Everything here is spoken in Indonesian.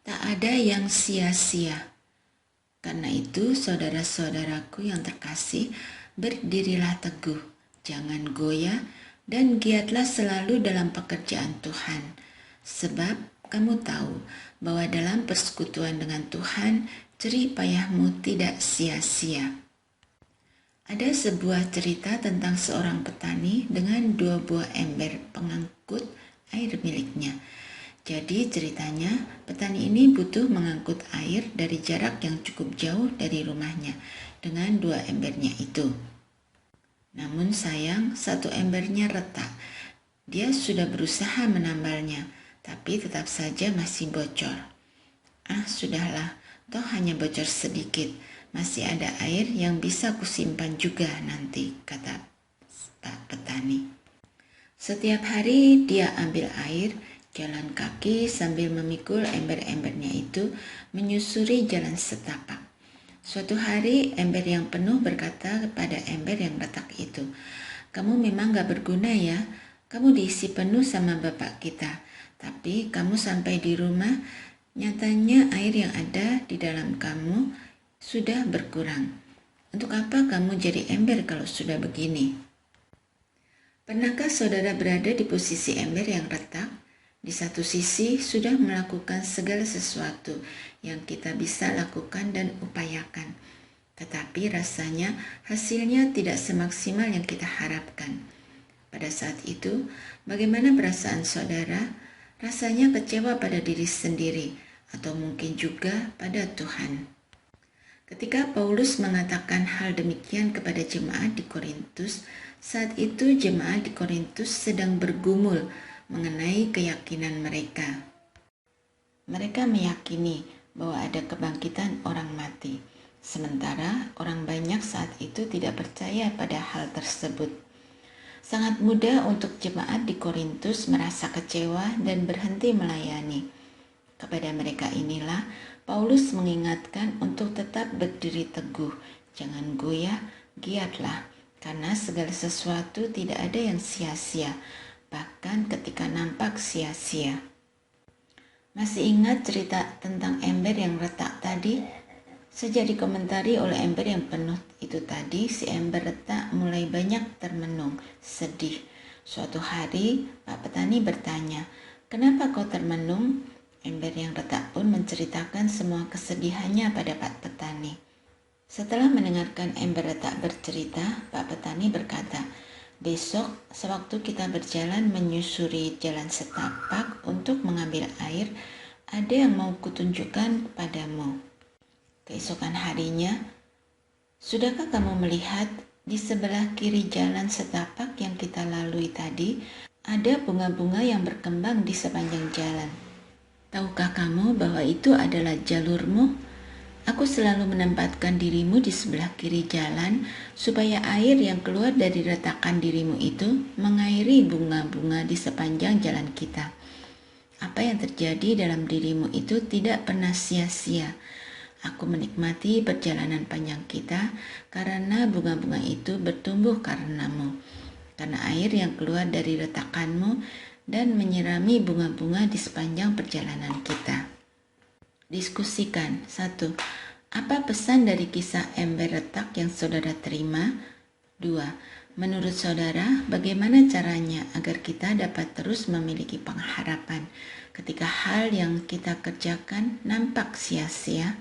Tak ada yang sia-sia. Karena itu, saudara-saudaraku yang terkasih, berdirilah teguh, jangan goyah, dan giatlah selalu dalam pekerjaan Tuhan. Sebab kamu tahu bahwa dalam persekutuan dengan Tuhan, jerih payahmu tidak sia-sia. Ada sebuah cerita tentang seorang petani dengan 2 buah ember pengangkut air miliknya. Jadi ceritanya, petani ini butuh mengangkut air dari jarak yang cukup jauh dari rumahnya dengan 2 embernya itu. Namun sayang, 1 embernya retak. Dia sudah berusaha menambalnya, tapi tetap saja masih bocor. Sudahlah, toh hanya bocor sedikit. Masih ada air yang bisa kusimpan juga nanti, kata Pak Petani. Setiap hari dia ambil air, jalan kaki sambil memikul ember-embernya itu menyusuri jalan setapak. Suatu hari ember yang penuh berkata kepada ember yang retak itu, "Kamu memang gak berguna ya, kamu diisi penuh sama bapak kita. Tapi kamu sampai di rumah, nyatanya air yang ada di dalam kamu sudah berkurang. Untuk apa kamu jadi ember kalau sudah begini?" Pernahkah saudara berada di posisi ember yang retak? Di satu sisi sudah melakukan segala sesuatu yang kita bisa lakukan dan upayakan. Tetapi rasanya hasilnya tidak semaksimal yang kita harapkan. Pada saat itu, bagaimana perasaan saudara? Rasanya kecewa pada diri sendiri atau mungkin juga pada Tuhan. Ketika Paulus mengatakan hal demikian kepada jemaat di Korintus, saat itu jemaat di Korintus sedang bergumul mengenai keyakinan mereka. Mereka meyakini bahwa ada kebangkitan orang mati, sementara orang banyak saat itu tidak percaya pada hal tersebut. Sangat mudah untuk jemaat di Korintus merasa kecewa dan berhenti melayani. Kepada mereka inilah Paulus mengingatkan untuk tetap berdiri teguh, jangan goyah, giatlah, karena segala sesuatu tidak ada yang sia-sia, bahkan ketika nampak sia-sia. Masih ingat cerita tentang ember yang retak tadi? Sejak dikomentari oleh ember yang penuh itu tadi, si ember retak mulai banyak termenung, sedih. Suatu hari, Pak Petani bertanya, "Kenapa kau termenung?" Ember yang retak pun menceritakan semua kesedihannya pada Pak Petani. Setelah mendengarkan ember retak bercerita, Pak Petani berkata, "Besok sewaktu kita berjalan menyusuri jalan setapak untuk mengambil air, ada yang mau kutunjukkan kepadamu." Keesokan harinya, "Sudahkah kamu melihat di sebelah kiri jalan setapak yang kita lalui tadi, ada bunga-bunga yang berkembang di sepanjang jalan? Tahukah kamu bahwa itu adalah jalurmu? Aku selalu menempatkan dirimu di sebelah kiri jalan supaya air yang keluar dari retakan dirimu itu mengairi bunga-bunga di sepanjang jalan kita. Apa yang terjadi dalam dirimu itu tidak pernah sia-sia. Aku menikmati perjalanan panjang kita karena bunga-bunga itu bertumbuh karenamu, karena air yang keluar dari retakanmu dan menyirami bunga-bunga di sepanjang perjalanan kita." Diskusikan. 1. Apa pesan dari kisah ember retak yang saudara terima? 2. Menurut saudara, bagaimana caranya agar kita dapat terus memiliki pengharapan ketika hal yang kita kerjakan nampak sia-sia?